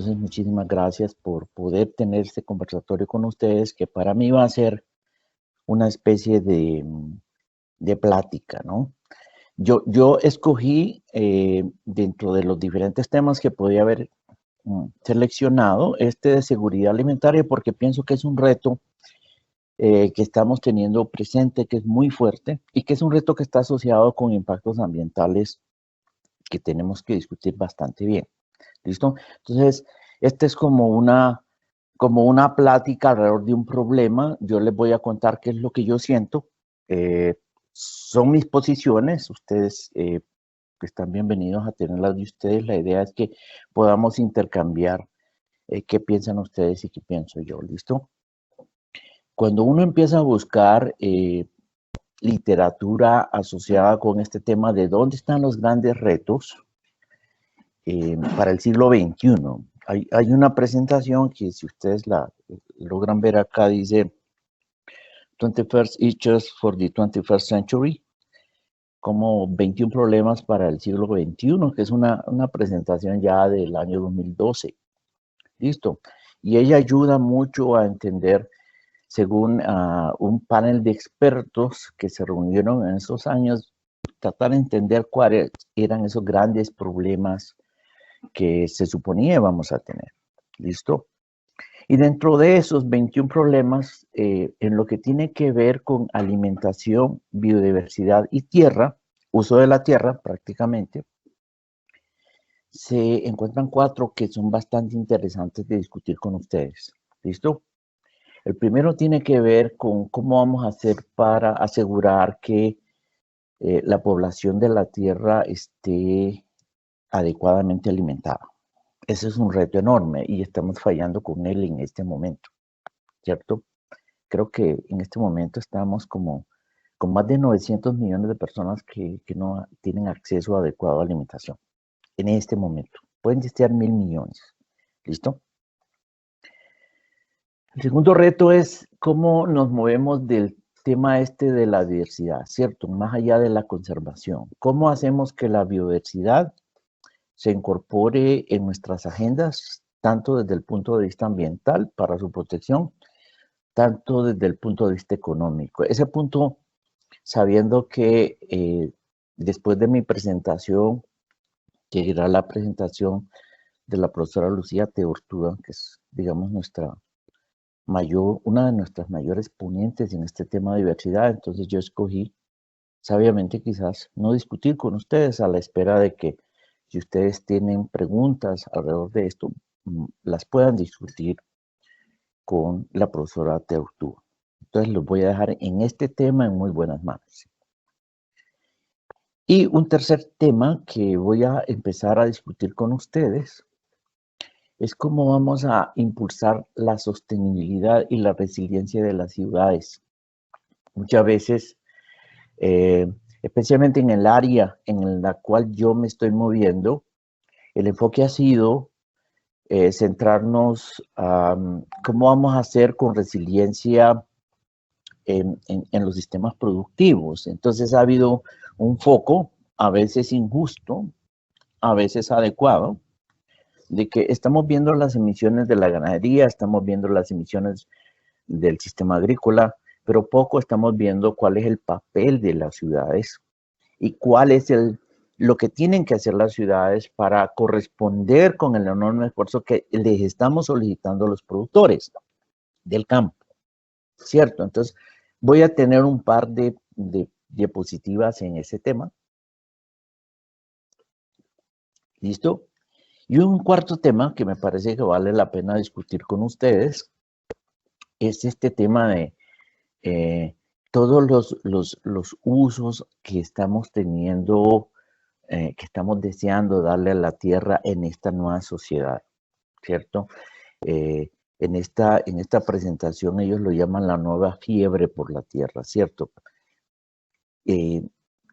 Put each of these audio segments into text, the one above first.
Entonces, muchísimas gracias por poder tener este conversatorio con ustedes, que para mí va a ser una especie de plática, ¿no? Yo escogí dentro de los diferentes temas que podía haber seleccionado este de seguridad alimentaria porque pienso que es un reto que estamos teniendo presente, que es muy fuerte y que es un reto que está asociado con impactos ambientales que tenemos que discutir bastante bien. ¿Listo? Entonces, este es como una plática alrededor de un problema. Yo les voy a contar qué es lo que yo siento. Son mis posiciones. Ustedes están bienvenidos a tenerlas de ustedes. La idea es que podamos intercambiar qué piensan ustedes y qué pienso yo. ¿Listo? Cuando uno empieza a buscar literatura asociada con este tema de dónde están los grandes retos para el siglo XXI, hay una presentación que si ustedes la logran ver acá, dice 21st Issues for the 21st Century, como 21 problemas para el siglo XXI, que es una presentación ya del año 2012. Listo. Y ella ayuda mucho a entender, según un panel de expertos que se reunieron en esos años, tratar de entender cuáles eran esos grandes problemas que se suponía íbamos a tener. ¿Listo? Y dentro de esos 21 problemas, en lo que tiene que ver con alimentación, biodiversidad y tierra, uso de la tierra prácticamente, se encuentran 4 que son bastante interesantes de discutir con ustedes. ¿Listo? El primero tiene que ver con cómo vamos a hacer para asegurar que la población de la tierra esté adecuadamente alimentada. Ese es un reto enorme y estamos fallando con él en este momento, ¿cierto? Creo que en este momento estamos como con más de 900 millones de personas que no tienen acceso adecuado a alimentación. En este momento. Pueden existir 1.000 millones. ¿Listo? El segundo reto es cómo nos movemos del tema este de la diversidad, ¿cierto? Más allá de la conservación. ¿Cómo hacemos que la biodiversidad se incorpore en nuestras agendas, tanto desde el punto de vista ambiental para su protección, tanto desde el punto de vista económico? Ese punto, sabiendo que después de mi presentación, que era la presentación de la profesora Lucía Teortúa, que es, digamos, una de nuestras mayores ponentes en este tema de diversidad, entonces yo escogí sabiamente quizás no discutir con ustedes a la espera de que si ustedes tienen preguntas alrededor de esto, las puedan discutir con la profesora Teortúa. Entonces los voy a dejar en este tema en muy buenas manos. Y un tercer tema que voy a empezar a discutir con ustedes es cómo vamos a impulsar la sostenibilidad y la resiliencia de las ciudades. Muchas veces, especialmente en el área en la cual yo me estoy moviendo, el enfoque ha sido centrarnos a cómo vamos a hacer con resiliencia en los sistemas productivos. Entonces ha habido un foco, a veces injusto, a veces adecuado, de que estamos viendo las emisiones de la ganadería, estamos viendo las emisiones del sistema agrícola, pero poco estamos viendo cuál es el papel de las ciudades y cuál es lo que tienen que hacer las ciudades para corresponder con el enorme esfuerzo que les estamos solicitando a los productores del campo, ¿cierto? Entonces, voy a tener un par de diapositivas en ese tema. ¿Listo? Y un cuarto tema que me parece que vale la pena discutir con ustedes es este tema de todos los usos que estamos teniendo, que estamos deseando darle a la tierra en esta nueva sociedad, ¿cierto? En esta presentación ellos lo llaman la nueva fiebre por la tierra, ¿cierto?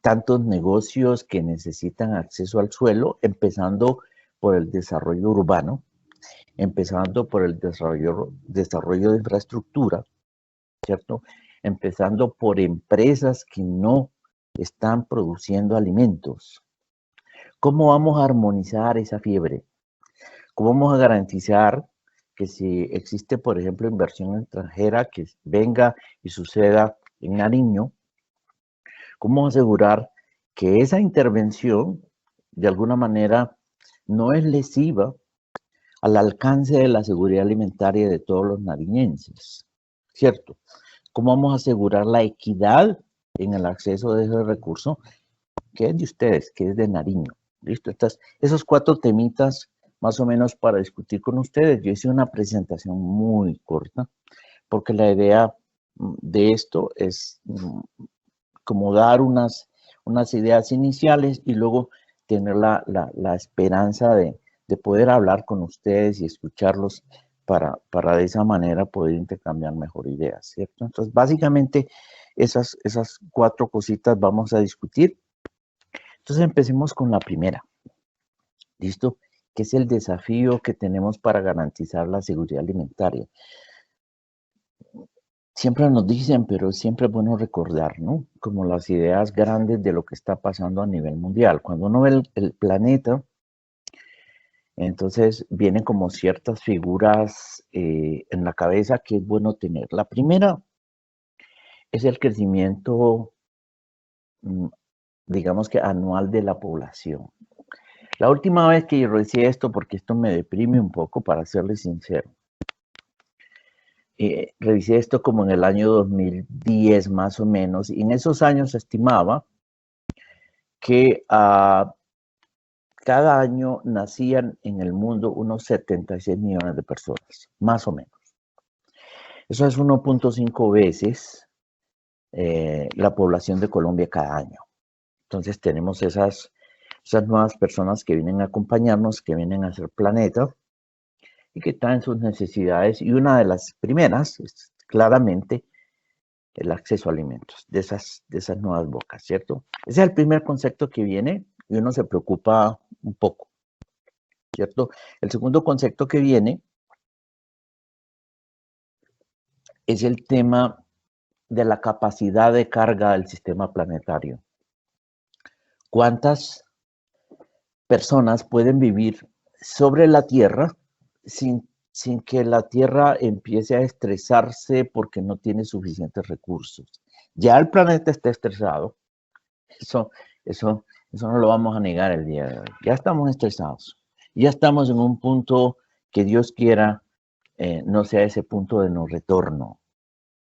Tantos negocios que necesitan acceso al suelo, empezando por el desarrollo urbano, empezando por el desarrollo de infraestructura, ¿cierto? Empezando por empresas que no están produciendo alimentos. ¿Cómo vamos a armonizar esa fiebre? ¿Cómo vamos a garantizar que si existe, por ejemplo, inversión extranjera que venga y suceda en Nariño, cómo asegurar que esa intervención de alguna manera no es lesiva al alcance de la seguridad alimentaria de todos los nariñenses? ¿Cierto? ¿Cómo vamos a asegurar la equidad en el acceso de ese recurso que es de ustedes, que es de Nariño? ¿Listo? Esos 4 temitas más o menos para discutir con ustedes. Yo hice una presentación muy corta porque la idea de esto es como dar unas ideas iniciales y luego tener la esperanza de poder hablar con ustedes y escucharlos para de esa manera poder intercambiar mejor ideas, ¿cierto? Entonces, básicamente, esas 4 cositas vamos a discutir. Entonces, empecemos con la primera, ¿listo? Que es el desafío que tenemos para garantizar la seguridad alimentaria. Siempre nos dicen, pero siempre es bueno recordar, ¿no? Como las ideas grandes de lo que está pasando a nivel mundial. Cuando uno ve el planeta, entonces vienen como ciertas figuras en la cabeza que es bueno tener. La primera es el crecimiento, digamos que anual de la población. La última vez que yo revisé esto, porque esto me deprime un poco, para serles sincero, revisé esto como en el año 2010 más o menos, y en esos años se estimaba que cada año nacían en el mundo unos 76 millones de personas, más o menos. Eso es 1.5 veces la población de Colombia cada año. Entonces tenemos esas nuevas personas que vienen a acompañarnos, que vienen a hacer planeta y que traen sus necesidades. Y una de las primeras es claramente el acceso a alimentos de esas nuevas bocas, ¿cierto? Ese es el primer concepto que viene y uno se preocupa un poco, ¿cierto? El segundo concepto que viene es el tema de la capacidad de carga del sistema planetario. ¿Cuántas personas pueden vivir sobre la Tierra sin que la Tierra empiece a estresarse porque no tiene suficientes recursos? Ya el planeta está estresado, eso no lo vamos a negar el día de hoy. Ya estamos estresados, ya estamos en un punto que Dios quiera no sea ese punto de no retorno,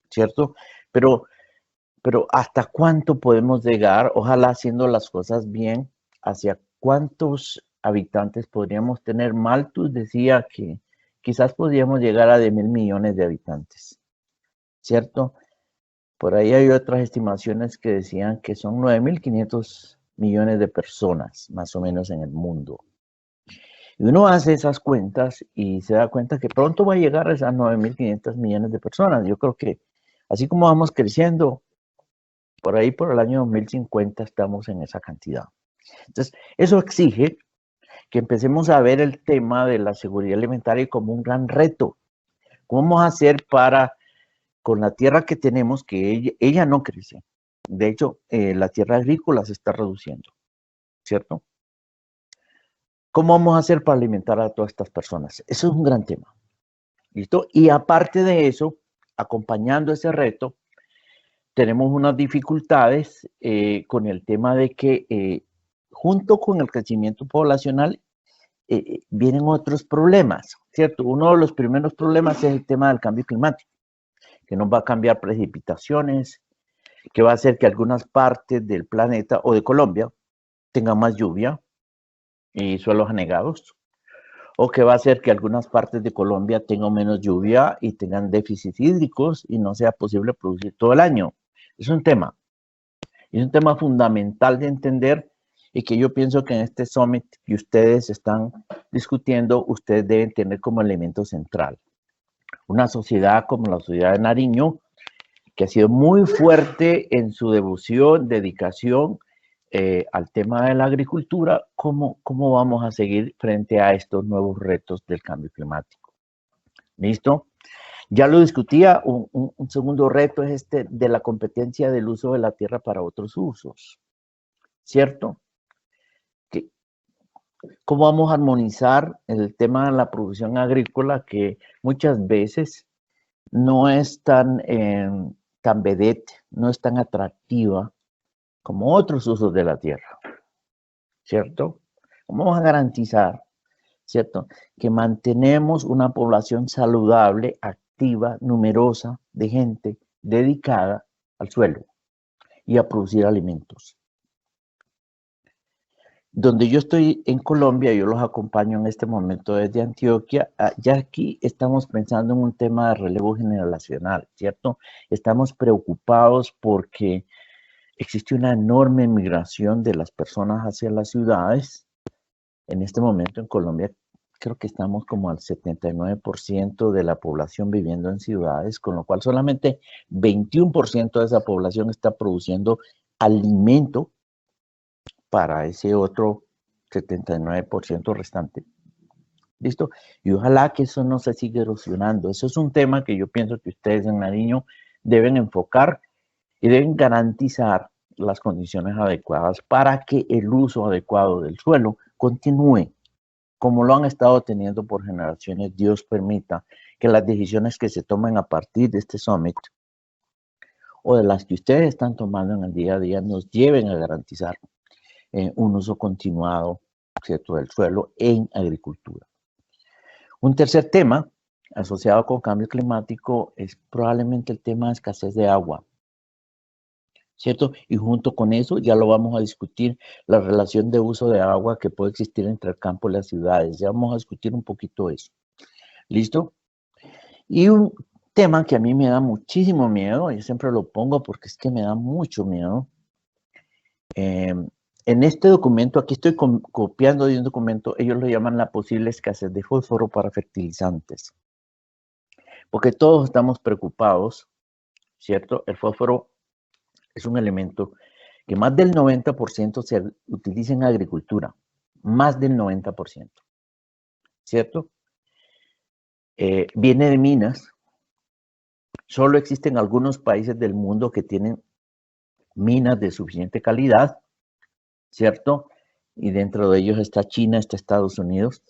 ¿cierto? Pero ¿hasta cuánto podemos llegar, ojalá haciendo las cosas bien, hacia cuántos habitantes podríamos tener? Malthus decía que quizás podríamos llegar a de 1.000 millones de habitantes, ¿cierto? Por ahí hay otras estimaciones que decían que son 9.500 millones de personas, más o menos, en el mundo. Y uno hace esas cuentas y se da cuenta que pronto va a llegar a esas 9.500 millones de personas. Yo creo que así como vamos creciendo, por ahí por el año 2050 estamos en esa cantidad. Entonces, eso exige que empecemos a ver el tema de la seguridad alimentaria como un gran reto. ¿Cómo vamos a hacer para, con la tierra que tenemos, que ella no crece? De hecho, la tierra agrícola se está reduciendo, ¿cierto? ¿Cómo vamos a hacer para alimentar a todas estas personas? Eso es un gran tema, ¿listo? Y aparte de eso, acompañando ese reto, tenemos unas dificultades con el tema de que junto con el crecimiento poblacional vienen otros problemas, ¿cierto? Uno de los primeros problemas es el tema del cambio climático, que nos va a cambiar precipitaciones, que va a hacer que algunas partes del planeta o de Colombia tengan más lluvia y suelos anegados, o que va a hacer que algunas partes de Colombia tengan menos lluvia y tengan déficits hídricos y no sea posible producir todo el año. Es un tema fundamental de entender y que yo pienso que en este summit que ustedes están discutiendo, ustedes deben tener como elemento central. Una sociedad como la sociedad de Nariño, que ha sido muy fuerte en su devoción, dedicación al tema de la agricultura, ¿cómo vamos a seguir frente a estos nuevos retos del cambio climático? ¿Listo? Ya lo discutía, un segundo reto es este de la competencia del uso de la tierra para otros usos, ¿cierto? ¿Cómo vamos a armonizar el tema de la producción agrícola que muchas veces no es tan vedette, no es tan atractiva como otros usos de la tierra, ¿cierto? ¿Cómo vamos a garantizar, ¿cierto?, que mantenemos una población saludable, activa, numerosa, de gente dedicada al suelo y a producir alimentos? Donde yo estoy en Colombia, yo los acompaño en este momento desde Antioquia, ya aquí estamos pensando en un tema de relevo generacional, ¿cierto? Estamos preocupados porque existe una enorme migración de las personas hacia las ciudades. En este momento en Colombia creo que estamos como al 79% de la población viviendo en ciudades, con lo cual solamente 21% de esa población está produciendo alimento para ese otro 79% restante. ¿Listo? Y ojalá que eso no se siga erosionando. Eso es un tema que yo pienso que ustedes en Nariño deben enfocar y deben garantizar las condiciones adecuadas para que el uso adecuado del suelo continúe como lo han estado teniendo por generaciones. Dios permita que las decisiones que se tomen a partir de este summit o de las que ustedes están tomando en el día a día nos lleven a garantizar un uso continuado, ¿cierto?, del suelo en agricultura. Un tercer tema asociado con cambio climático es probablemente el tema de escasez de agua, ¿cierto? Y junto con eso ya lo vamos a discutir, la relación de uso de agua que puede existir entre el campo y las ciudades. Ya vamos a discutir un poquito eso. ¿Listo? Y un tema que a mí me da muchísimo miedo, yo siempre lo pongo porque es que me da mucho miedo. En este documento, aquí estoy copiando de un documento, ellos lo llaman la posible escasez de fósforo para fertilizantes. Porque todos estamos preocupados, ¿cierto? El fósforo es un elemento que más del 90% se utiliza en agricultura, más del 90%, ¿cierto? Viene de minas. Solo existen algunos países del mundo que tienen minas de suficiente calidad, ¿cierto? Y dentro de ellos está China, está Estados Unidos,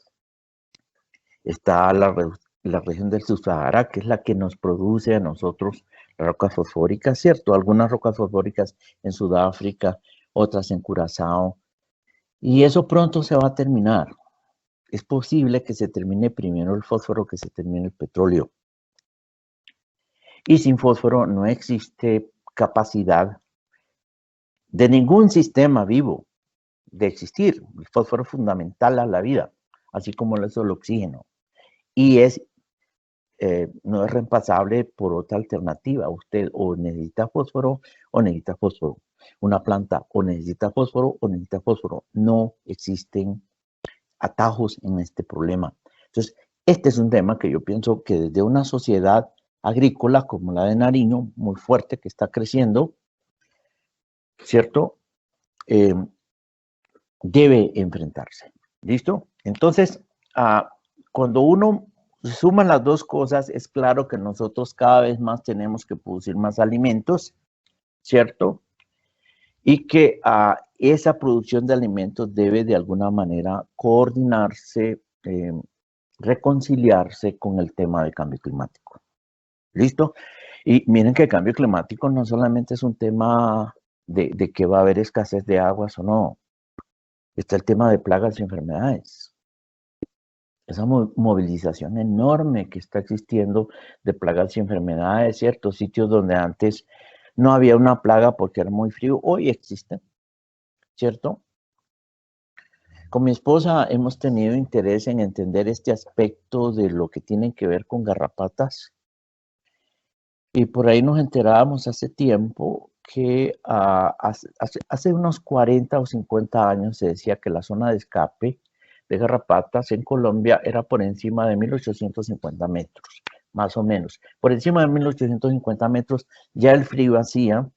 está la región del Subsahara, que es la que nos produce a nosotros las rocas fosfóricas, ¿cierto? Algunas rocas fosfóricas en Sudáfrica, otras en Curazao, y eso pronto se va a terminar. Es posible que se termine primero el fósforo que se termine el petróleo. Y sin fósforo no existe capacidad de ningún sistema vivo de existir. El fósforo es fundamental a la vida, así como lo es el oxígeno. Y no es reemplazable por otra alternativa. Usted o necesita fósforo o necesita fósforo. Una planta o necesita fósforo o necesita fósforo. No existen atajos en este problema. Entonces, este es un tema que yo pienso que desde una sociedad agrícola como la de Nariño, muy fuerte, que está creciendo, ¿cierto? Debe enfrentarse. ¿Listo? Entonces, cuando uno suma las dos cosas, es claro que nosotros cada vez más tenemos que producir más alimentos, ¿cierto? Y que esa producción de alimentos debe de alguna manera coordinarse, reconciliarse con el tema del cambio climático. ¿Listo? Y miren que el cambio climático no solamente es un tema de que va a haber escasez de aguas o no, está el tema de plagas y enfermedades. Esa movilización enorme que está existiendo de plagas y enfermedades, ciertos sitios donde antes no había una plaga porque era muy frío, hoy existen, ¿cierto? Con mi esposa hemos tenido interés en entender este aspecto de lo que tiene que ver con garrapatas. Y por ahí nos enterábamos hace tiempo que hace unos 40 o 50 años se decía que la zona de escape de garrapatas en Colombia era por encima de 1850 metros, más o menos. Por encima de 1850 metros ya el frío hacía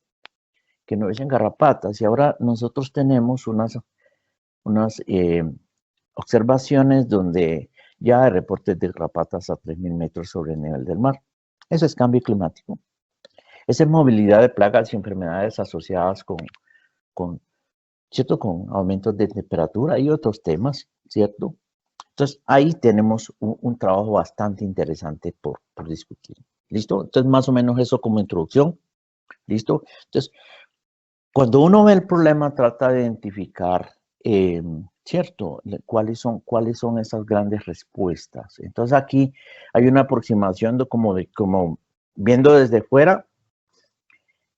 que no hubiesen garrapatas. Y ahora nosotros tenemos unas observaciones donde ya hay reportes de garrapatas a 3000 metros sobre el nivel del mar. Eso es cambio climático. Esa es movilidad de plagas y enfermedades asociadas con, ¿cierto?, con aumentos de temperatura y otros temas, ¿cierto? Entonces, ahí tenemos un trabajo bastante interesante por discutir. ¿Listo? Entonces, más o menos eso como introducción. ¿Listo? Entonces, cuando uno ve el problema, trata de identificar, ¿cierto? Cuáles son esas grandes respuestas. Entonces, aquí hay una aproximación como viendo desde fuera,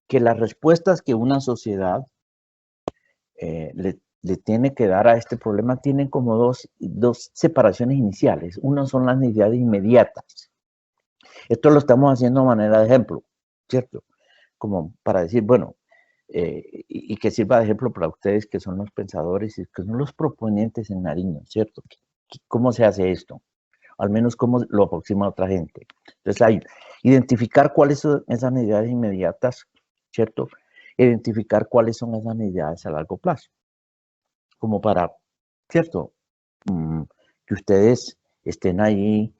que las respuestas que una sociedad le tiene que dar a este problema tienen como dos separaciones iniciales. Una son las necesidades inmediatas. Esto lo estamos haciendo a manera de ejemplo, ¿cierto? Como para decir, bueno, y que sirva de ejemplo para ustedes que son los pensadores y que son los proponentes en Nariño, ¿cierto? ¿Cómo se hace esto? Al menos cómo lo aproxima a otra gente. Entonces, hay identificar cuáles son esas necesidades inmediatas, ¿cierto? Identificar cuáles son esas necesidades a largo plazo. Como para, ¿cierto? Que ustedes estén ahí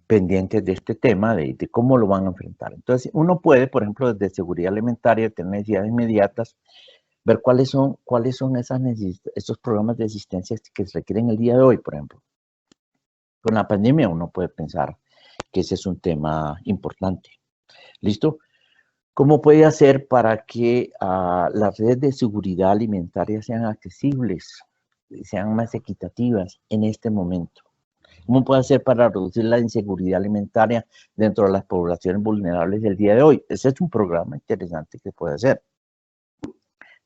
pendientes de este tema, de cómo lo van a enfrentar. Entonces, uno puede, por ejemplo, desde seguridad alimentaria, tener necesidades inmediatas, ver cuáles son estos programas de asistencia que se requieren el día de hoy, por ejemplo. Con la pandemia uno puede pensar que ese es un tema importante. ¿Listo? ¿Cómo puede hacer para que las redes de seguridad alimentaria sean accesibles, sean más equitativas en este momento? ¿Cómo puede hacer para reducir la inseguridad alimentaria dentro de las poblaciones vulnerables del día de hoy? Ese es un programa interesante que puede hacer,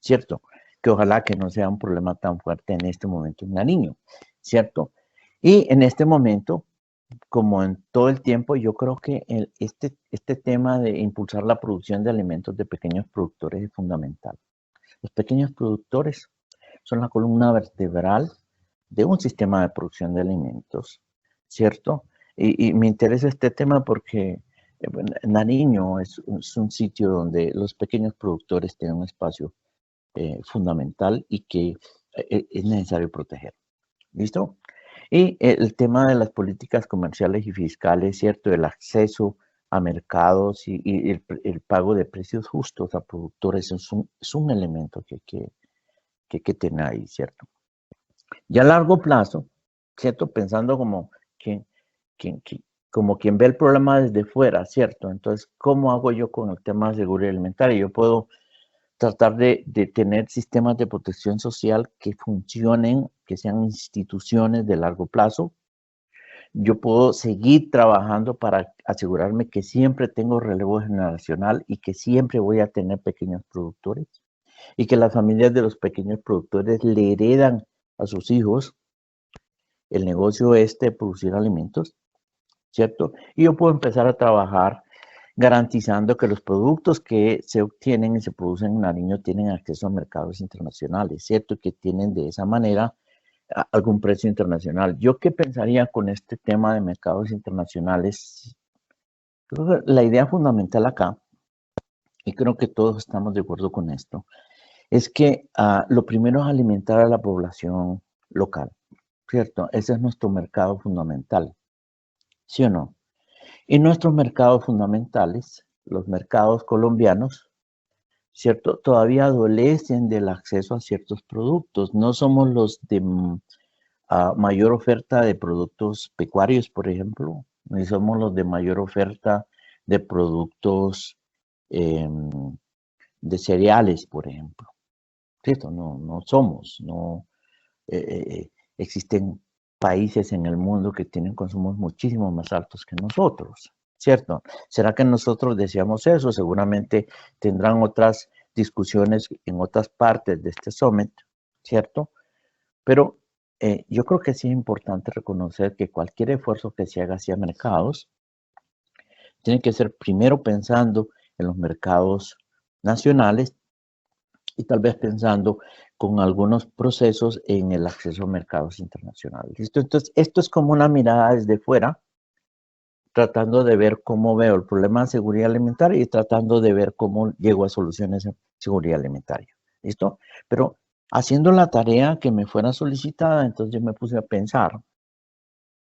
¿cierto? Que ojalá que no sea un problema tan fuerte en este momento en Nariño, ¿cierto? Y en este momento, como en todo el tiempo, yo creo que este tema de impulsar la producción de alimentos de pequeños productores es fundamental. Los pequeños productores son la columna vertebral de un sistema de producción de alimentos, ¿cierto? Y me interesa este tema porque Nariño es un sitio donde los pequeños productores tienen un espacio fundamental y que es necesario proteger. ¿Listo? Y el tema de las políticas comerciales y fiscales, ¿cierto? El acceso a mercados y el pago de precios justos a productores es un elemento que hay que tener ahí, ¿cierto? Ya a largo plazo, ¿cierto? Pensando quien, quien, quien- como quien ve el problema desde fuera, ¿cierto? Entonces, ¿cómo hago yo con el tema de seguridad alimentaria? Yo puedo tratar de tener sistemas de protección social que funcionen, que sean instituciones de largo plazo. Yo puedo seguir trabajando para asegurarme que siempre tengo relevo generacional y que siempre voy a tener pequeños productores y que las familias de los pequeños productores le heredan a sus hijos el negocio de producir alimentos, ¿cierto? Y yo puedo empezar a trabajar garantizando que los productos que se obtienen y se producen en Nariño tienen acceso a mercados internacionales, ¿cierto? Que tienen de esa manera algún precio internacional. ¿Yo qué pensaría con este tema de mercados internacionales? Creo que la idea fundamental acá, y creo que todos estamos de acuerdo con esto, es que lo primero es alimentar a la población local, ¿cierto? Ese es nuestro mercado fundamental, ¿sí o no? Y nuestros mercados fundamentales, los mercados colombianos, ¿cierto? Todavía adolecen del acceso a ciertos productos. No somos los de mayor oferta de productos pecuarios, por ejemplo, ni somos los de mayor oferta de productos eh, de cereales, por ejemplo. ¿Cierto? No somos, no existen países en el mundo que tienen consumos muchísimo más altos que nosotros, ¿cierto? ¿Será que nosotros deseamos eso? Seguramente tendrán otras discusiones en otras partes de este summit, ¿cierto? Pero yo creo que sí es importante reconocer que cualquier esfuerzo que se haga hacia mercados tiene que ser primero pensando en los mercados nacionales y tal vez pensando con algunos procesos en el acceso a mercados internacionales. Entonces, esto es como una mirada desde fuera, tratando de ver cómo veo el problema de seguridad alimentaria y tratando de ver cómo llego a soluciones de seguridad alimentaria. ¿Listo? Pero haciendo la tarea que me fuera solicitada, entonces yo me puse a pensar,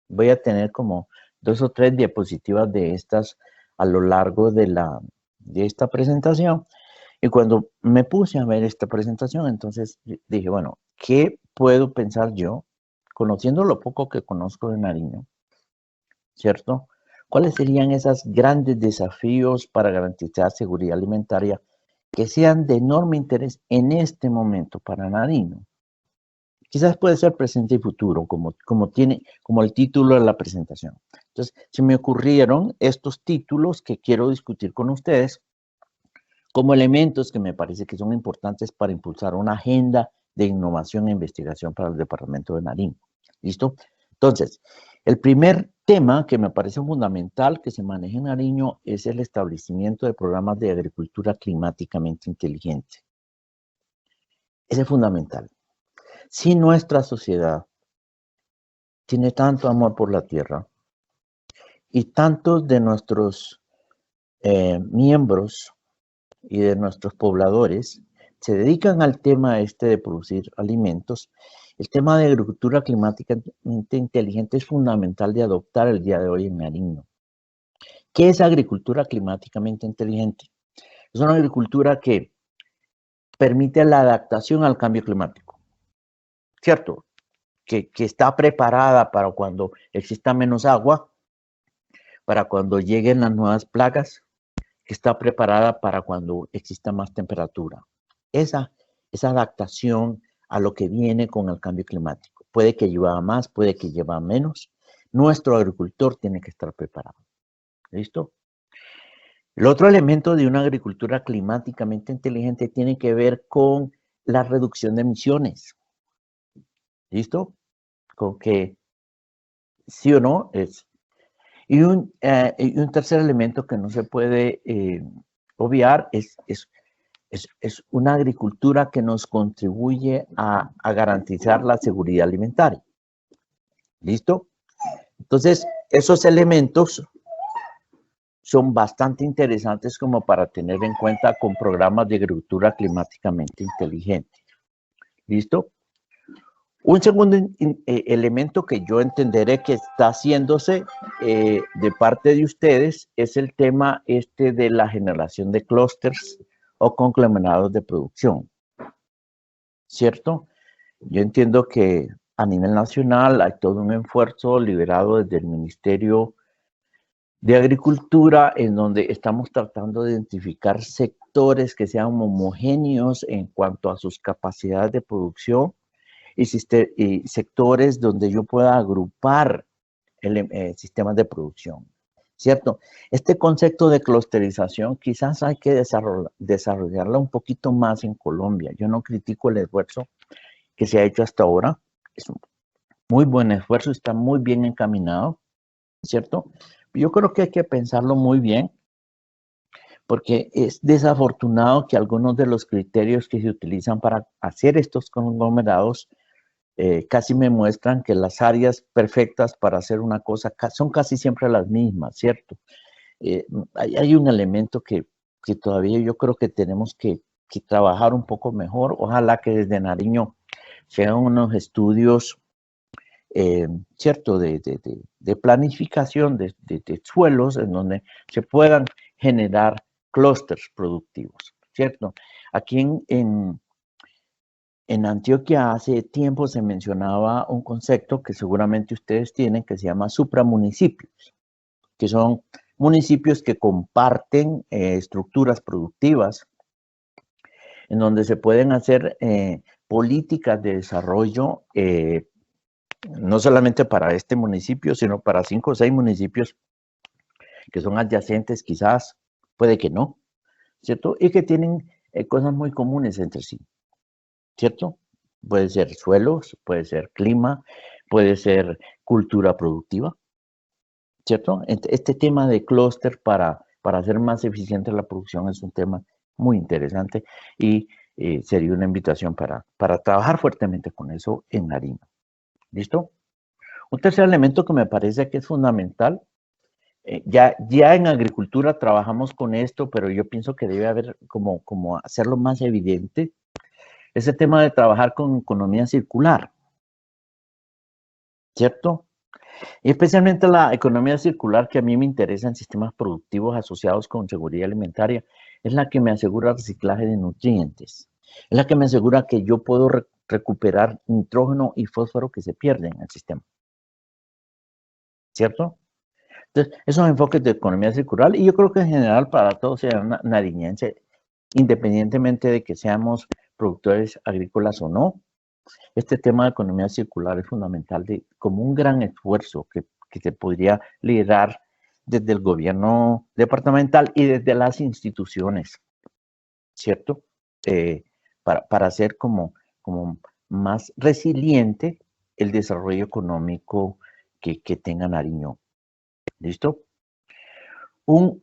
voy a tener como 2 o 3 diapositivas de estas a lo largo de esta presentación. Y cuando me puse a ver esta presentación, entonces dije, bueno, ¿qué puedo pensar yo conociendo lo poco que conozco de Nariño, ¿cierto? ¿Cuáles serían esos grandes desafíos para garantizar seguridad alimentaria que sean de enorme interés en este momento para Nariño? Quizás puede ser presente y futuro, como el título de la presentación. Entonces, se me ocurrieron estos títulos que quiero discutir con ustedes como elementos que me parece que son importantes para impulsar una agenda de innovación e investigación para el departamento de Nariño. ¿Listo? Entonces, el primer tema que me parece fundamental que se maneje en Nariño es el establecimiento de programas de agricultura climáticamente inteligente. Ese es fundamental. Si nuestra sociedad tiene tanto amor por la tierra y tantos de nuestros miembros y de nuestros pobladores se dedican al tema de producir alimentos, el tema de agricultura climáticamente inteligente es fundamental de adoptar el día de hoy en Nariño. ¿Qué es agricultura climáticamente inteligente? Es una agricultura que permite la adaptación al cambio climático, ¿cierto? Que está preparada para cuando exista menos agua, para cuando lleguen las nuevas plagas, que está preparada para cuando exista más temperatura. Esa adaptación a lo que viene con el cambio climático. Puede que lleva más, puede que lleva menos. Nuestro agricultor tiene que estar preparado. ¿Listo? El otro elemento de una agricultura climáticamente inteligente tiene que ver con la reducción de emisiones. ¿Listo? Con que sí o no es. Y un tercer elemento que no se puede obviar es una agricultura que nos contribuye a garantizar la seguridad alimentaria. ¿Listo? Entonces, esos elementos son bastante interesantes como para tener en cuenta con programas de agricultura climáticamente inteligente. ¿Listo? Un segundo elemento que yo entenderé que está haciéndose de parte de ustedes es el tema de la generación de clústeres o conglomerados de producción, ¿cierto? Yo entiendo que a nivel nacional hay todo un esfuerzo liderado desde el Ministerio de Agricultura en donde estamos tratando de identificar sectores que sean homogéneos en cuanto a sus capacidades de producción y sectores donde yo pueda agrupar sistemas de producción, ¿cierto? Este concepto de clusterización quizás hay que desarrollarla un poquito más en Colombia. Yo no critico el esfuerzo que se ha hecho hasta ahora. Es un muy buen esfuerzo, está muy bien encaminado, ¿cierto? Yo creo que hay que pensarlo muy bien porque es desafortunado que algunos de los criterios que se utilizan para hacer estos conglomerados casi me muestran que las áreas perfectas para hacer una cosa son casi siempre las mismas, ¿cierto? Hay un elemento que todavía yo creo que tenemos que trabajar un poco mejor. Ojalá que desde Nariño se hagan unos estudios, ¿cierto? De planificación de suelos en donde se puedan generar clústeres productivos, ¿cierto? Aquí en Antioquia hace tiempo se mencionaba un concepto que seguramente ustedes tienen que se llama supramunicipios, que son municipios que comparten estructuras productivas en donde se pueden hacer políticas de desarrollo no solamente para este municipio, sino para 5 o 6 municipios que son adyacentes quizás, puede que no, ¿cierto? Y que tienen cosas muy comunes entre sí, ¿cierto? Puede ser suelos, puede ser clima, puede ser cultura productiva, ¿cierto? Este tema de clúster para hacer más eficiente la producción es un tema muy interesante y sería una invitación para trabajar fuertemente con eso en Nariño. ¿Listo? Un tercer elemento que me parece que es fundamental, ya en agricultura trabajamos con esto, pero yo pienso que debe haber como hacerlo más evidente, es el tema de trabajar con economía circular, ¿cierto? Y especialmente la economía circular que a mí me interesa en sistemas productivos asociados con seguridad alimentaria, es la que me asegura reciclaje de nutrientes, es la que me asegura que yo puedo recuperar nitrógeno y fósforo que se pierden en el sistema. ¿Cierto? Entonces, esos enfoques de economía circular, y yo creo que en general para todos sea nariñense, independientemente de que seamos productores agrícolas o no, este tema de economía circular es fundamental como un gran esfuerzo que se podría liderar desde el gobierno departamental y desde las instituciones, ¿cierto? Para hacer como más resiliente el desarrollo económico que tenga Nariño. ¿Listo? Un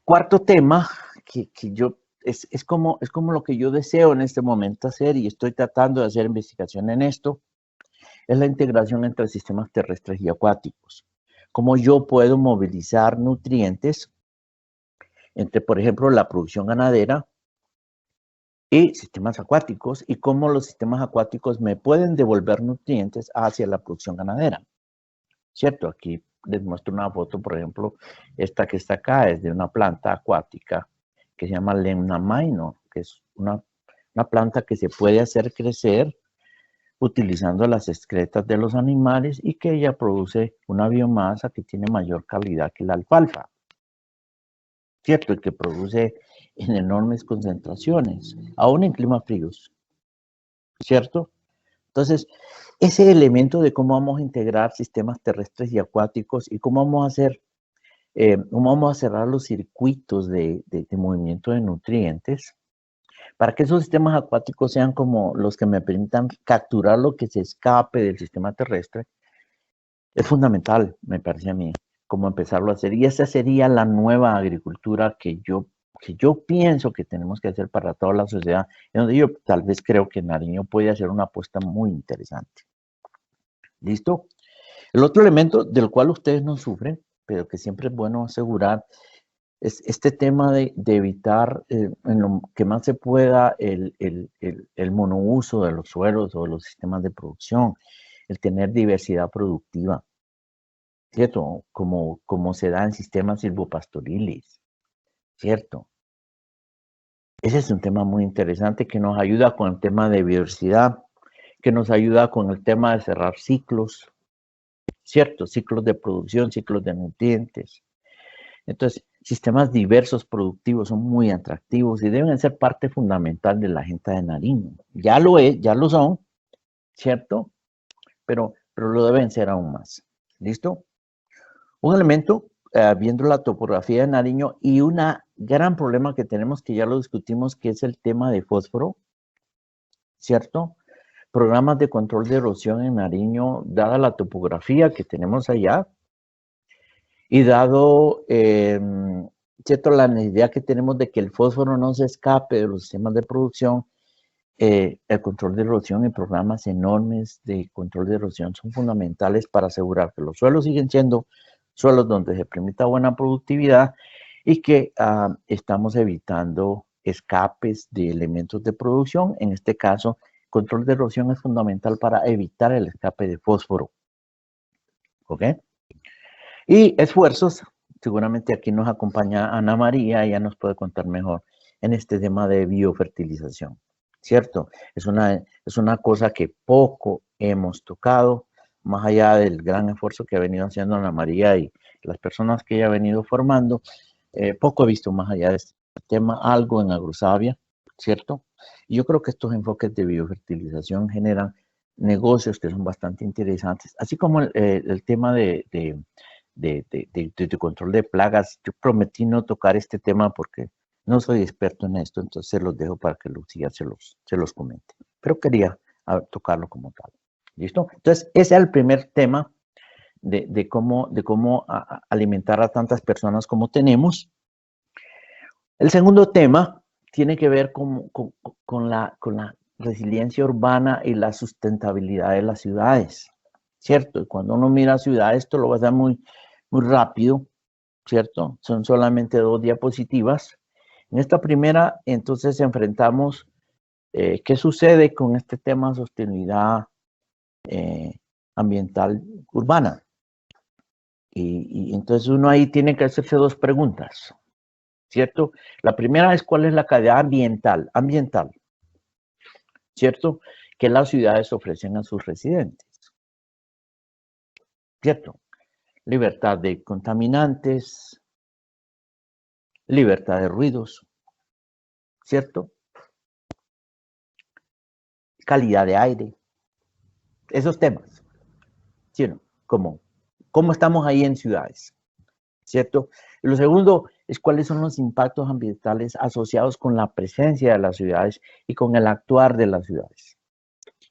cuarto tema que yo es como lo que yo deseo en este momento hacer y estoy tratando de hacer investigación en esto, es la integración entre sistemas terrestres y acuáticos. Cómo yo puedo movilizar nutrientes entre, por ejemplo, la producción ganadera y sistemas acuáticos y cómo los sistemas acuáticos me pueden devolver nutrientes hacia la producción ganadera. ¿Cierto? Aquí les muestro una foto, por ejemplo, esta que está acá es de una planta acuática que se llama Lemna, que es una planta que se puede hacer crecer utilizando las excretas de los animales y que ella produce una biomasa que tiene mayor calidad que la alfalfa. ¿Cierto? Y que produce en enormes concentraciones, aún en climas fríos. ¿Cierto? Entonces, ese elemento de cómo vamos a integrar sistemas terrestres y acuáticos y cómo vamos a hacer, cómo vamos a cerrar los circuitos de movimiento de nutrientes, para que esos sistemas acuáticos sean como los que me permitan capturar lo que se escape del sistema terrestre, es fundamental, me parece a mí, cómo empezarlo a hacer. Y esa sería la nueva agricultura que yo pienso que tenemos que hacer para toda la sociedad, en donde yo tal vez creo que Nariño puede hacer una apuesta muy interesante. ¿Listo? El otro elemento del cual ustedes no sufren, pero que siempre es bueno asegurar, es este tema de evitar en lo que más se pueda el monouso de los suelos o de los sistemas de producción, el tener diversidad productiva, ¿cierto? Como se da en sistemas silvopastoriles, ¿cierto? Ese es un tema muy interesante que nos ayuda con el tema de biodiversidad, que nos ayuda con el tema de cerrar ciclos, ¿cierto? Ciclos de producción, ciclos de nutrientes. Entonces, sistemas diversos productivos son muy atractivos y deben ser parte fundamental de la agenda de Nariño. Ya lo es, ya lo son, ¿cierto? Pero lo deben ser aún más. ¿Listo? Un elemento, viendo la topografía de Nariño y un gran problema que tenemos, que ya lo discutimos, que es el tema de fósforo, ¿cierto? Programas de control de erosión en Nariño, dada la topografía que tenemos allá, y dado, ¿cierto?, la necesidad que tenemos de que el fósforo no se escape de los sistemas de producción, el control de erosión y programas enormes de control de erosión son fundamentales para asegurar que los suelos siguen siendo suelos donde se permita buena productividad y que estamos evitando escapes de elementos de producción. En este caso, control de erosión es fundamental para evitar el escape de fósforo. ¿Ok? Y esfuerzos, seguramente aquí nos acompaña Ana María, ella nos puede contar mejor en este tema de biofertilización, ¿cierto? Es una cosa que poco hemos tocado, más allá del gran esfuerzo que ha venido haciendo Ana María y las personas que ella ha venido formando, poco he visto más allá de este tema, algo en Agrosavia, ¿cierto? Y yo creo que estos enfoques de biofertilización generan negocios que son bastante interesantes, así como el tema de control de plagas. Yo prometí no tocar este tema porque no soy experto en esto, entonces se los dejo para que Lucía se los comente. Pero quería tocarlo como tal. ¿Listo? Entonces, ese es el primer tema de cómo alimentar a tantas personas como tenemos. El segundo tema tiene que ver con la resiliencia urbana y la sustentabilidad de las ciudades, ¿cierto? Y cuando uno mira ciudades, esto lo va a hacer muy rápido, ¿cierto? Son solamente 2 diapositivas. En esta primera, entonces, enfrentamos qué sucede con este tema de sostenibilidad ambiental urbana. Y entonces uno ahí tiene que hacerse 2 preguntas, ¿cierto? La primera es, ¿cuál es la calidad ambiental? ¿cierto? Que las ciudades ofrecen a sus residentes, ¿cierto? Libertad de contaminantes, libertad de ruidos, ¿cierto? Calidad de aire, esos temas, ¿sí o no? Como, ¿cómo estamos ahí en ciudades? ¿Cierto? Y lo segundo es cuáles son los impactos ambientales asociados con la presencia de las ciudades y con el actuar de las ciudades.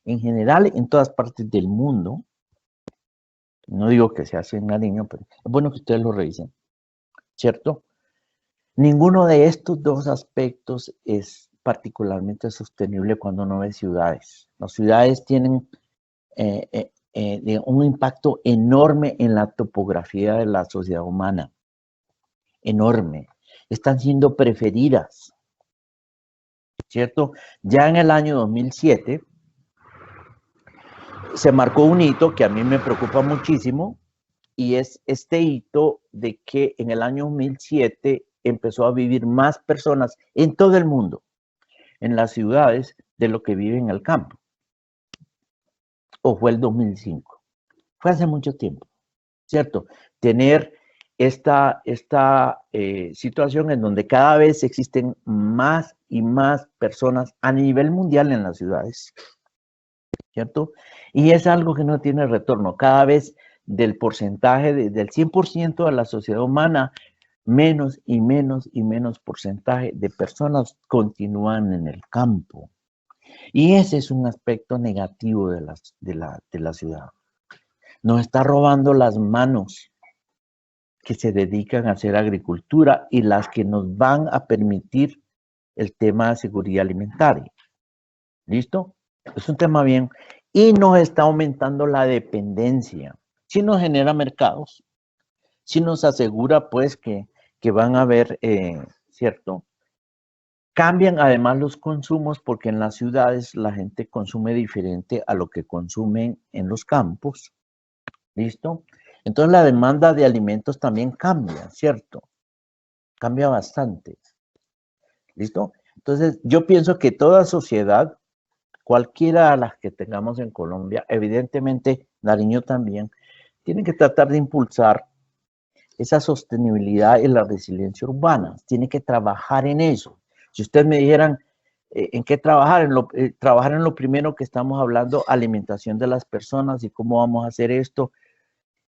En general, en todas partes del mundo, no digo que sea así en Nariño, pero es bueno que ustedes lo revisen, ¿cierto? Ninguno de estos dos aspectos es particularmente sostenible cuando uno ve ciudades. Las ciudades tienen un impacto enorme en la topografía de la sociedad humana, enorme. Están siendo preferidas, ¿cierto? Ya en el año 2007 se marcó un hito que a mí me preocupa muchísimo, y es este hito de que en el año 2007 empezó a vivir más personas en todo el mundo, en las ciudades, de lo que viven en el campo. O fue el 2005. Fue hace mucho tiempo, ¿cierto? Tener esta situación en donde cada vez existen más y más personas a nivel mundial en las ciudades, ¿cierto? Y es algo que no tiene retorno. Cada vez del porcentaje, del 100% de la sociedad humana, menos y menos y menos porcentaje de personas continúan en el campo. Y ese es un aspecto negativo de la ciudad. Nos está robando las manos que se dedican a hacer agricultura y las que nos van a permitir el tema de seguridad alimentaria. ¿Listo? Es un tema bien. Y nos está aumentando la dependencia. Si nos genera mercados, si nos asegura pues que van a haber, ¿cierto? Cambian además los consumos porque en las ciudades la gente consume diferente a lo que consumen en los campos. ¿Listo? Entonces la demanda de alimentos también cambia, ¿cierto? Cambia bastante. ¿Listo? Entonces yo pienso que toda sociedad, cualquiera de las que tengamos en Colombia, evidentemente Nariño también, tiene que tratar de impulsar esa sostenibilidad y la resiliencia urbana. Tiene que trabajar en eso. Si ustedes me dijeran en qué trabajar, trabajar en lo primero que estamos hablando, alimentación de las personas y cómo vamos a hacer esto.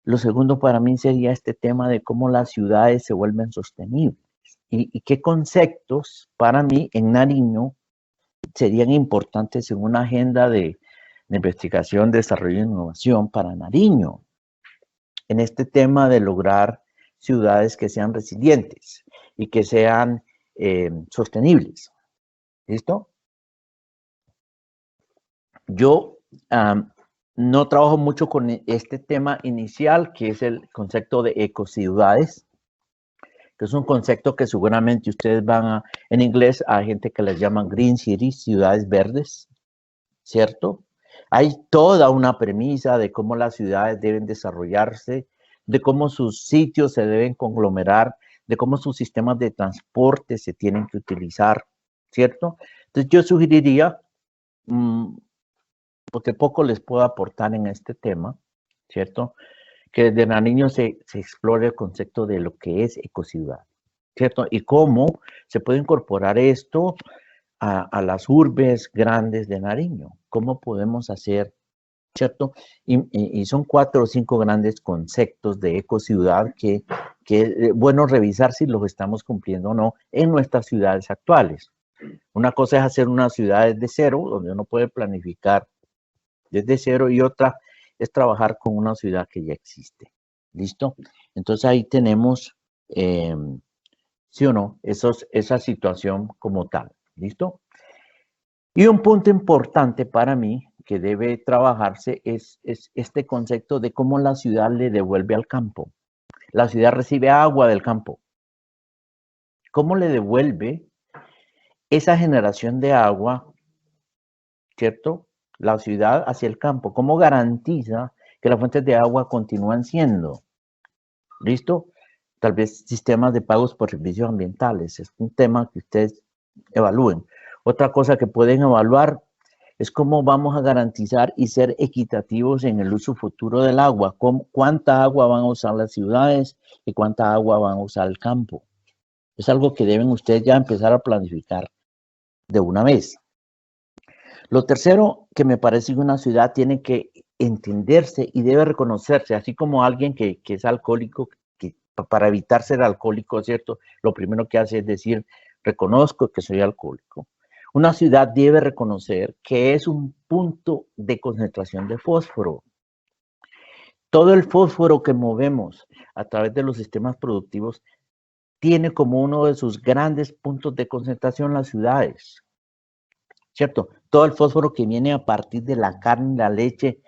Lo segundo para mí sería este tema de cómo las ciudades se vuelven sostenibles y qué conceptos para mí en Nariño serían importantes en una agenda de investigación, desarrollo e innovación para Nariño, en este tema de lograr ciudades que sean resilientes y que sean sostenibles. ¿Listo? Yo no trabajo mucho con este tema inicial, que es el concepto de ecociudades, que es un concepto que seguramente ustedes van a, en inglés, hay gente que les llaman green cities, ciudades verdes, ¿cierto? Hay toda una premisa de cómo las ciudades deben desarrollarse, de cómo sus sitios se deben conglomerar, de cómo sus sistemas de transporte se tienen que utilizar, ¿cierto? Entonces yo sugeriría, porque poco les puedo aportar en este tema, ¿cierto? Que desde Nariño se explore el concepto de lo que es ecociudad, ¿cierto? Y cómo se puede incorporar esto a las urbes grandes de Nariño. ¿Cómo podemos hacer, cierto? Y son 4 o 5 grandes conceptos de ecociudad que es bueno revisar si los estamos cumpliendo o no en nuestras ciudades actuales. Una cosa es hacer una ciudad desde cero, donde uno puede planificar desde cero, y otra es trabajar con una ciudad que ya existe. ¿Listo? Entonces ahí tenemos, sí o no, esa situación como tal. ¿Listo? Y un punto importante para mí que debe trabajarse es este concepto de cómo la ciudad le devuelve al campo. La ciudad recibe agua del campo. ¿Cómo le devuelve esa generación de agua, cierto? La ciudad hacia el campo. ¿Cómo garantiza que las fuentes de agua continúan siendo? ¿Listo? Tal vez sistemas de pagos por servicios ambientales. Es un tema que ustedes evalúen. Otra cosa que pueden evaluar es cómo vamos a garantizar y ser equitativos en el uso futuro del agua. ¿Cuánta agua van a usar las ciudades y cuánta agua van a usar el campo? Es algo que deben ustedes ya empezar a planificar de una vez. Lo tercero que me parece que una ciudad tiene que entenderse y debe reconocerse, así como alguien que es alcohólico, que para evitar ser alcohólico, ¿cierto? Lo primero que hace es decir, reconozco que soy alcohólico. Una ciudad debe reconocer que es un punto de concentración de fósforo. Todo el fósforo que movemos a través de los sistemas productivos tiene como uno de sus grandes puntos de concentración las ciudades, ¿cierto? Todo el fósforo que viene a partir de la carne, la leche,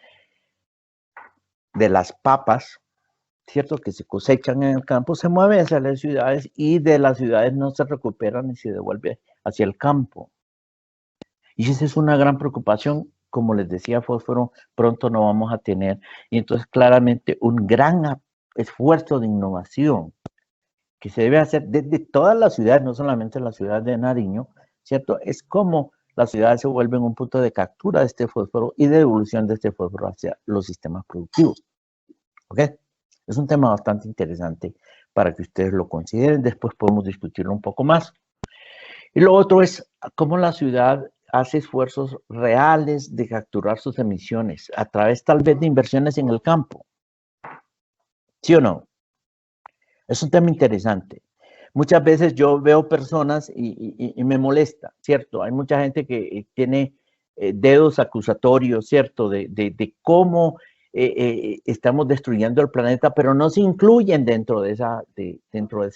de las papas, ¿cierto? Que se cosechan en el campo, se mueve hacia las ciudades y de las ciudades no se recuperan y se devuelve hacia el campo. Y esa es una gran preocupación, como les decía, fósforo pronto no vamos a tener. Y entonces claramente un gran esfuerzo de innovación que se debe hacer desde todas las ciudades, no solamente la ciudad de Nariño, ¿cierto? Es como las ciudades se vuelven un punto de captura de este fósforo y de devolución de este fósforo hacia los sistemas productivos. ¿Ok? Es un tema bastante interesante para que ustedes lo consideren. Después podemos discutirlo un poco más. Y lo otro es cómo la ciudad hace esfuerzos reales de capturar sus emisiones a través tal vez de inversiones en el campo. ¿Sí o no? Es un tema interesante. Muchas veces yo veo personas y me molesta, ¿cierto? Hay mucha gente que tiene dedos acusatorios, ¿cierto? De cómo estamos destruyendo el planeta, pero no se incluyen dentro de esa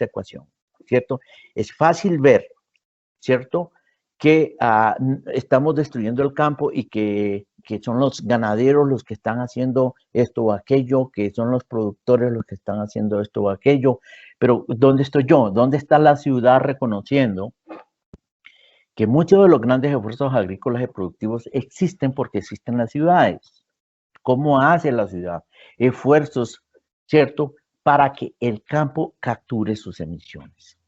ecuación, ¿cierto? Es fácil ver, ¿cierto? Que estamos destruyendo el campo y que son los ganaderos los que están haciendo esto o aquello, que son los productores los que están haciendo esto o aquello. Pero ¿dónde estoy yo? ¿Dónde está la ciudad reconociendo que muchos de los grandes esfuerzos agrícolas y productivos existen porque existen las ciudades? ¿Cómo hace la ciudad? Esfuerzos, ¿cierto? Para que el campo capture sus emisiones.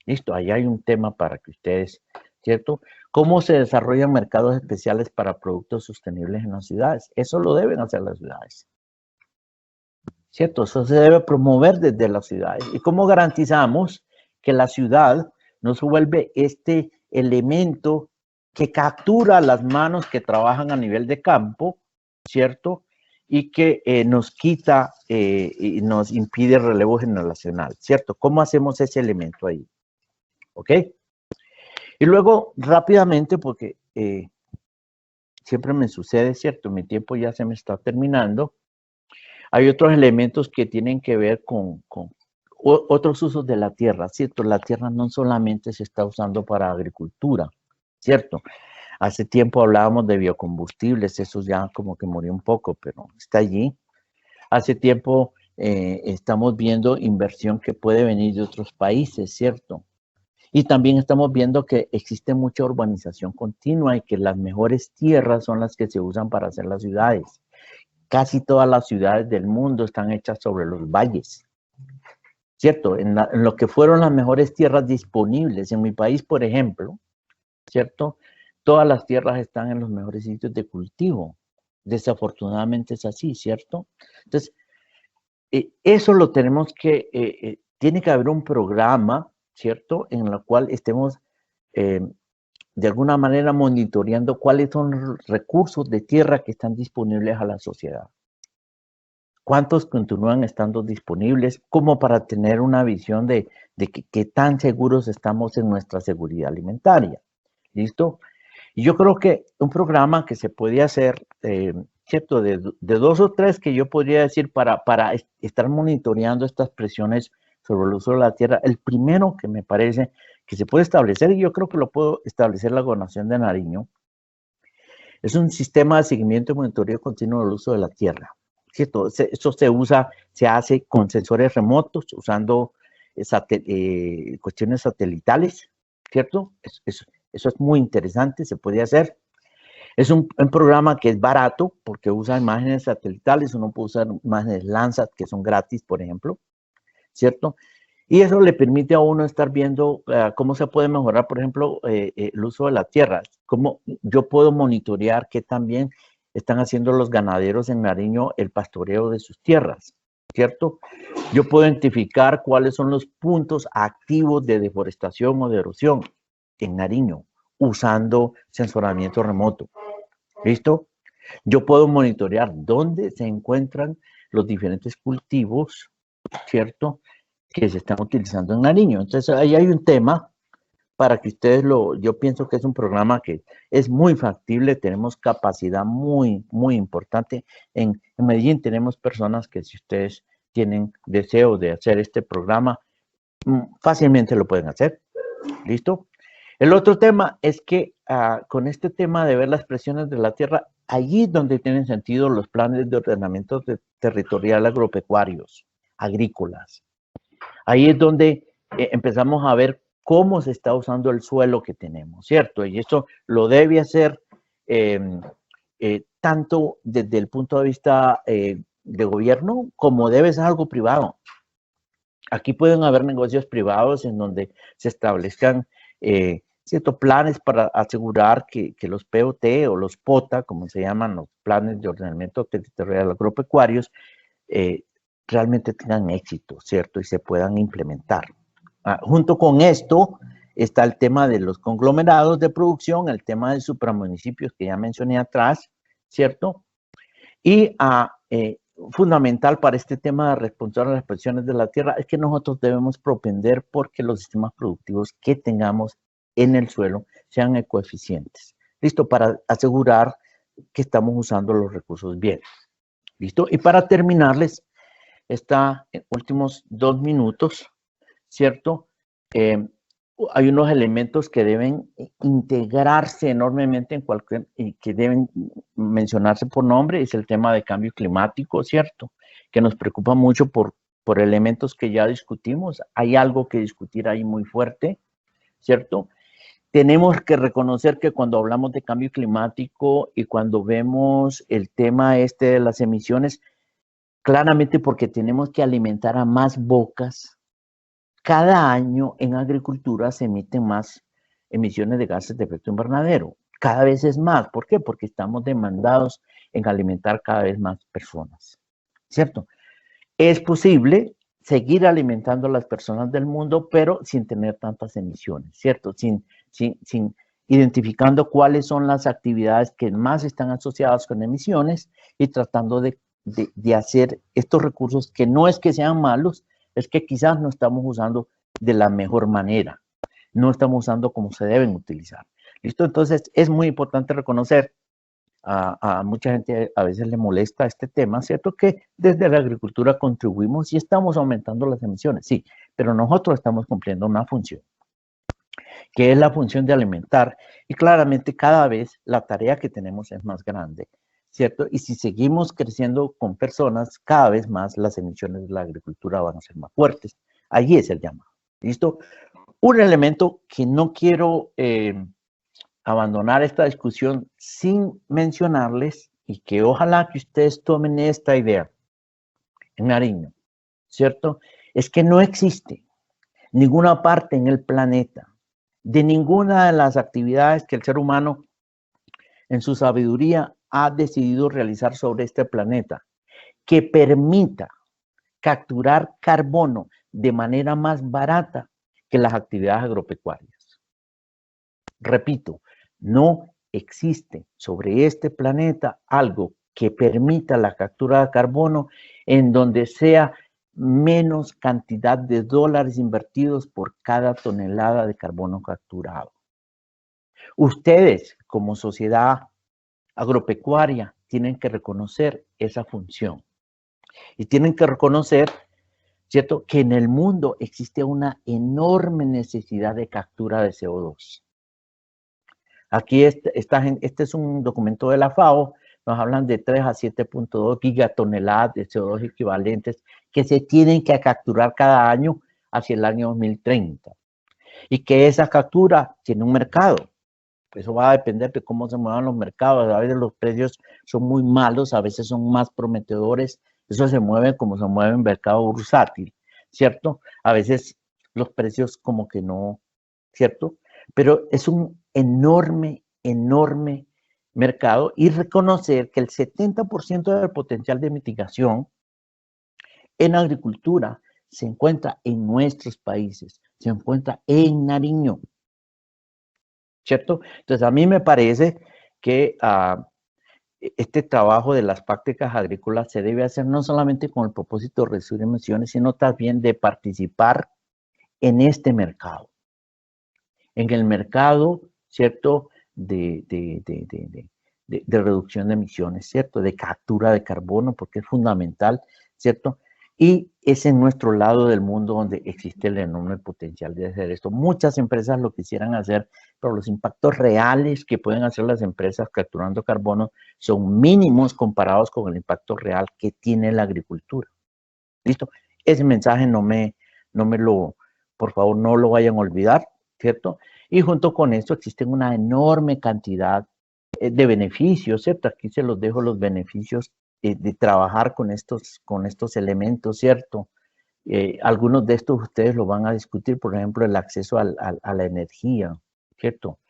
Listo, ahí hay un tema para que ustedes, ¿cierto? ¿Cómo se desarrollan mercados especiales para productos sostenibles en las ciudades? Eso lo deben hacer las ciudades, ¿cierto? Eso se debe promover desde las ciudades. ¿Y cómo garantizamos que la ciudad no se vuelve este elemento que captura las manos que trabajan a nivel de campo, ¿cierto? Y que nos quita y nos impide el relevo generacional, ¿cierto? ¿Cómo hacemos ese elemento ahí? ¿Ok? Y luego, rápidamente, porque siempre me sucede, ¿cierto? Mi tiempo ya se me está terminando. Hay otros elementos que tienen que ver con otros usos de la tierra, ¿cierto? La tierra no solamente se está usando para agricultura, ¿cierto? Hace tiempo hablábamos de biocombustibles, eso ya como que murió un poco, pero está allí. Hace tiempo estamos viendo inversión que puede venir de otros países, ¿cierto? Y también estamos viendo que existe mucha urbanización continua y que las mejores tierras son las que se usan para hacer las ciudades. Casi todas las ciudades del mundo están hechas sobre los valles, ¿cierto? En lo que fueron las mejores tierras disponibles. En mi país, por ejemplo, ¿cierto? Todas las tierras están en los mejores sitios de cultivo. Desafortunadamente es así, ¿cierto? Entonces, eso lo tenemos que, tiene que haber un programa, ¿cierto? En el cual estemos de alguna manera monitoreando cuáles son los recursos de tierra que están disponibles a la sociedad. ¿Cuántos continúan estando disponibles? Como para tener una visión de qué tan seguros estamos en nuestra seguridad alimentaria. ¿Listo? Y yo creo que un programa que se puede hacer, ¿cierto? De 2 o 3 que yo podría decir para estar monitoreando estas presiones sobre el uso de la tierra. El primero que me parece que se puede establecer, y yo creo que lo puedo establecer la Gobernación de Nariño, es un sistema de seguimiento y monitoreo continuo del uso de la tierra, ¿cierto? Esto se hace con sensores remotos, usando cuestiones satelitales, ¿cierto? Eso es muy interesante, se puede hacer. Es un programa que es barato porque usa imágenes satelitales, uno puede usar imágenes Landsat que son gratis, por ejemplo, ¿cierto? Y eso le permite a uno estar viendo cómo se puede mejorar, por ejemplo, el uso de la tierra. Cómo yo puedo monitorear qué también están haciendo los ganaderos en Nariño el pastoreo de sus tierras, ¿cierto? Yo puedo identificar cuáles son los puntos activos de deforestación o de erosión en Nariño usando sensoramiento remoto. ¿Listo? Yo puedo monitorear dónde se encuentran los diferentes cultivos, ¿cierto?, que se están utilizando en Nariño. Entonces, ahí hay un tema para que ustedes yo pienso que es un programa que es muy factible, tenemos capacidad muy, muy importante. En Medellín tenemos personas que si ustedes tienen deseo de hacer este programa, fácilmente lo pueden hacer. ¿Listo? El otro tema es que con este tema de ver las presiones de la tierra, allí es donde tienen sentido los planes de ordenamiento territorial agropecuarios, agrícolas. Ahí es donde empezamos a ver cómo se está usando el suelo que tenemos, ¿cierto? Y eso lo debe hacer tanto desde el punto de vista de gobierno como debe ser algo privado. Aquí pueden haber negocios privados en donde se establezcan ciertos planes para asegurar que los POT o los POTA, como se llaman los planes de ordenamiento territorial agropecuarios, realmente tengan éxito, ¿cierto? Y se puedan implementar. Junto con esto está el tema de los conglomerados de producción, el tema de supramunicipios que ya mencioné atrás, ¿cierto? Y fundamental para este tema de responder a las presiones de la tierra es que nosotros debemos propender porque los sistemas productivos que tengamos en el suelo sean ecoeficientes. ¿Listo? Para asegurar que estamos usando los recursos bien. ¿Listo? Y para terminarles, en últimos 2 minutos, ¿cierto? Hay unos elementos que deben integrarse enormemente en cualquier, y que deben mencionarse por nombre, es el tema de cambio climático, ¿cierto? Que nos preocupa mucho por elementos que ya discutimos. Hay algo que discutir ahí muy fuerte, ¿cierto? Tenemos que reconocer que cuando hablamos de cambio climático y cuando vemos el tema de las emisiones, claramente porque tenemos que alimentar a más bocas. Cada año en agricultura se emiten más emisiones de gases de efecto invernadero. Cada vez es más. ¿Por qué? Porque estamos demandados en alimentar cada vez más personas. ¿Cierto? Es posible seguir alimentando a las personas del mundo, pero sin tener tantas emisiones, ¿cierto? Sin identificando cuáles son las actividades que más están asociadas con emisiones y tratando de hacer estos recursos que no es que sean malos, es que quizás no estamos usando de la mejor manera, no estamos usando como se deben utilizar. ¿Listo? Entonces es muy importante reconocer, a mucha gente a veces le molesta este tema, ¿cierto? Que desde la agricultura contribuimos y estamos aumentando las emisiones, sí, pero nosotros estamos cumpliendo una función, que es la función de alimentar, y claramente cada vez la tarea que tenemos es más grande, ¿cierto? Y si seguimos creciendo con personas, cada vez más las emisiones de la agricultura van a ser más fuertes. Allí es el llamado. ¿Listo? Un elemento que no quiero abandonar esta discusión sin mencionarles y que ojalá que ustedes tomen esta idea en Nariño, ¿cierto? Es que no existe ninguna parte en el planeta de ninguna de las actividades que el ser humano en su sabiduría ha decidido realizar sobre este planeta que permita capturar carbono de manera más barata que las actividades agropecuarias. Repito, no existe sobre este planeta algo que permita la captura de carbono en donde sea menos cantidad de dólares invertidos por cada tonelada de carbono capturado. Ustedes, como sociedad agropecuaria, tienen que reconocer esa función y tienen que reconocer, ¿cierto?, que en el mundo existe una enorme necesidad de captura de CO2. Aquí este es un documento de la FAO, nos hablan de 3 a 7.2 gigatoneladas de CO2 equivalentes que se tienen que capturar cada año hacia el año 2030. Y que esa captura tiene un mercado. Eso va a depender de cómo se muevan los mercados. A veces los precios son muy malos, a veces son más prometedores. Eso se mueve como se mueve en mercado bursátil, ¿cierto? A veces los precios como que no, ¿cierto? Pero es un enorme, enorme mercado y reconocer que el 70% del potencial de mitigación en agricultura se encuentra en nuestros países, se encuentra en Nariño, ¿cierto? Entonces, a mí me parece que este trabajo de las prácticas agrícolas se debe hacer no solamente con el propósito de reducir emisiones, sino también de participar en este mercado, en el mercado, ¿cierto?, de reducción de emisiones, ¿cierto?, de captura de carbono, porque es fundamental, ¿cierto? Y es en nuestro lado del mundo donde existe el enorme potencial de hacer esto. Muchas empresas lo quisieran hacer, pero los impactos reales que pueden hacer las empresas capturando carbono son mínimos comparados con el impacto real que tiene la agricultura. ¿Listo? Ese mensaje no me lo, por favor, no lo vayan a olvidar, ¿cierto? Y junto con esto existen una enorme cantidad de beneficios, ¿cierto? Aquí se los dejo los beneficios de trabajar con estos elementos, ¿cierto? Algunos de estos ustedes lo van a discutir, por ejemplo, el acceso a la energía, ¿cierto?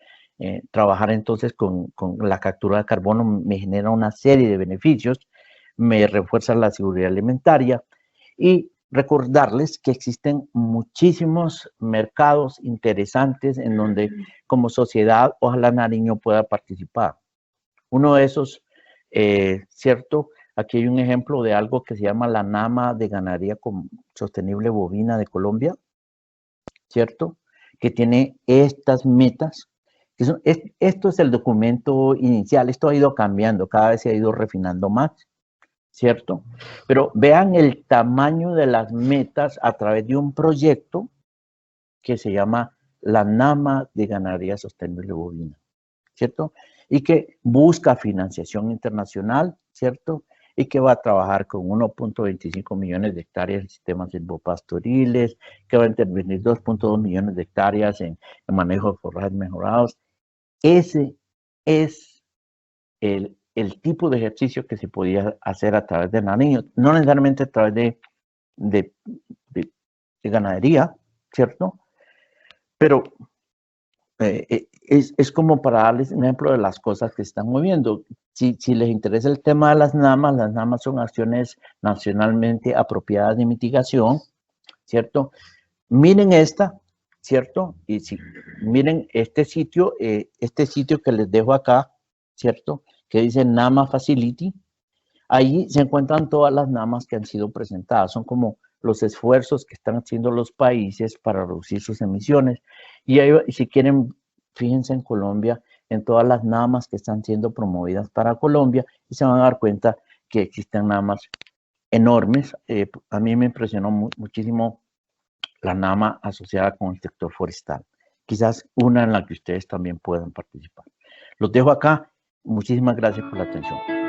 Trabajar entonces con la captura de carbono me genera una serie de beneficios, me refuerza la seguridad alimentaria y recordarles que existen muchísimos mercados interesantes en donde como sociedad ojalá Nariño pueda participar. Uno de esos, ¿cierto? Aquí hay un ejemplo de algo que se llama la NAMA de Ganadería Sostenible Bovina de Colombia, ¿cierto? Que tiene estas metas. Esto es el documento inicial, esto ha ido cambiando, cada vez se ha ido refinando más, ¿cierto? Pero vean el tamaño de las metas a través de un proyecto que se llama la NAMA de Ganadería Sostenible Bovina, ¿cierto? Y que busca financiación internacional, ¿cierto? Y que va a trabajar con 1.25 millones de hectáreas en sistemas silvopastoriles, que va a intervenir 2.2 millones de hectáreas en manejo de forrajes mejorados. Ese es el tipo de ejercicio que se podía hacer a través de Nariño, no necesariamente a través de ganadería, ¿cierto? Pero es como para darles un ejemplo de las cosas que se están moviendo. Si les interesa el tema de las NAMAs son acciones nacionalmente apropiadas de mitigación, ¿cierto? Miren esta, ¿cierto? Y si miren este sitio que les dejo acá, ¿cierto? Que dice NAMA Facility. Ahí se encuentran todas las NAMAs que han sido presentadas. Son como los esfuerzos que están haciendo los países para reducir sus emisiones. Y ahí, si quieren, fíjense en Colombia, en todas las NAMAs que están siendo promovidas para Colombia y se van a dar cuenta que existen NAMAs enormes. A mí me impresionó muchísimo la NAMA asociada con el sector forestal. Quizás una en la que ustedes también puedan participar. Los dejo acá. Muchísimas gracias por la atención.